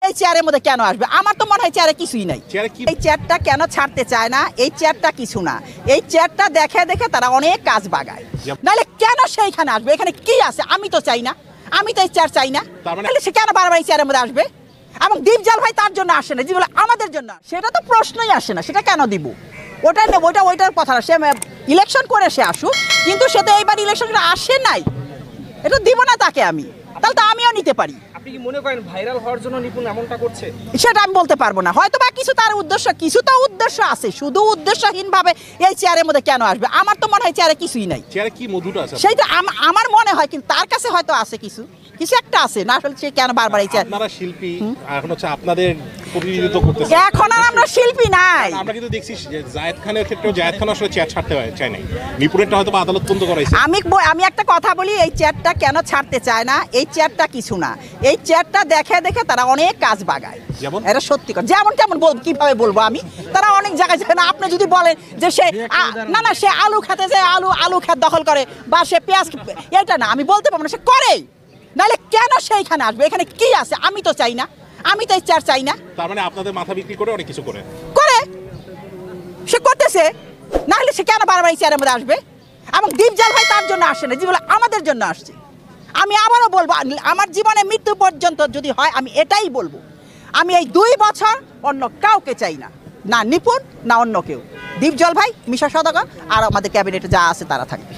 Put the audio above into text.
এই চেয়ারের মধ্যে কেন আসবে? আমার তো মনে হয় চেয়ারে কিছুই নাই। এই চেয়ারটা কেন ছাড়তে চায় না? এই চেয়ারটা কিছু না, এই চেয়ারটা দেখে দেখে তারা অনেক কাজ বাগায়। নাহলে কেন সেইখানে আসবে? এখানে কি আছে? আমি তো চাই না, আমি তো এই চেয়ার চাই না। তাহলে সে কেন বারবার এই চেয়ারের মধ্যে আসবে? এবং দীপজল ভাই তার জন্য আসে না, যেগুলো আমাদের জন্য, সেটা তো প্রশ্নই আসে না। সেটা কেন দিব? ওটা নেব, ওইটার কথা না। সে ইলেকশন করে সে আসুক, কিন্তু সে তো এইবার ইলেকশন করে আসে নাই, এটা দিব না তাকে আমি। তাহলে তো আমিও নিতে পারি। আপনি কি মনে করেন ভাইরাল হওয়ার জন্য নিপুণ এমনটা করছে? সেটা আমি বলতে পারবো না, হয়তো বা কিছু তার উদ্দেশ্য, কিছু তো উদ্দেশ্য আছে। শুধু উদ্দেশ্যহীন ভাবে এই চেয়ারের মধ্যে কেন আসবে? আমার তো মনে হয় চেয়ারে কিছুই নাই। চেয়ারে কি মধুটা আছে? সেইটা আমার মনে হয়, কিন্তু তার কাছে হয়তো আছে কিছু একটা আছে না। আসলে সে কেন বারবার এই চেয়ার? আপনারা শিল্পী, এখন হচ্ছে আপনাদের প্রতিনিধিত্ব করতেছে। এখন আর আমরা শিল্পী নাই। আমরা কিন্তু দেখছি যে জায়েদ খানের ক্ষেত্রেও জায়েদ খান আসলে চেয়ার ছাড়তে চায় নাই, নিপুণেরটা হয়তো আদালত বন্ধ করাইছে। আমি একটা কথা বলি, এই চেয়ারটা কেন ছাড়তে চায় না? এই চেয়ারটা কিছু না, এই চেয়ারটা দেখে দেখে তারা অনেক কাজ বাগায়। যেমন এটা সত্যি কথা। যেমন কেমন বলবো, কিভাবে বলবো আমি? তারা অনেক জায়গায় যায় না। আপনি যদি বলেন যে সে না সে আলু খেতে যায়, আলু খেত দখল করে, বা সে পেঁয়াজ, এটা না আমি বলতে পারবো না, সে করে। নাহলে কেন সেইখানে আসবে? এখানে কি আছে? আমি তো চাই না, আমি তো এই চেয়ার চাই না। তার মানে আপনাদের মাথা বিক্রি করে অনেক কিছু করে সে করতেছে। না হলে সে কেন বারবার এই চেয়ারের মধ্যে আসবে? এবং দীপজল ভাই তার জন্য আসে না, যেগুলো আমাদের জন্য আসছে। আমি আবারও বলবো, আমার জীবনে মৃত্যু পর্যন্ত যদি হয় আমি এটাই বলবো, আমি এই 2 বছর অন্য কাউকে চাই না, না নিপুণ না অন্য কেউ। দীপজল ভাই, মিশা সওদাগর আর আমাদের ক্যাবিনেটে যা আছে তারা থাকবে।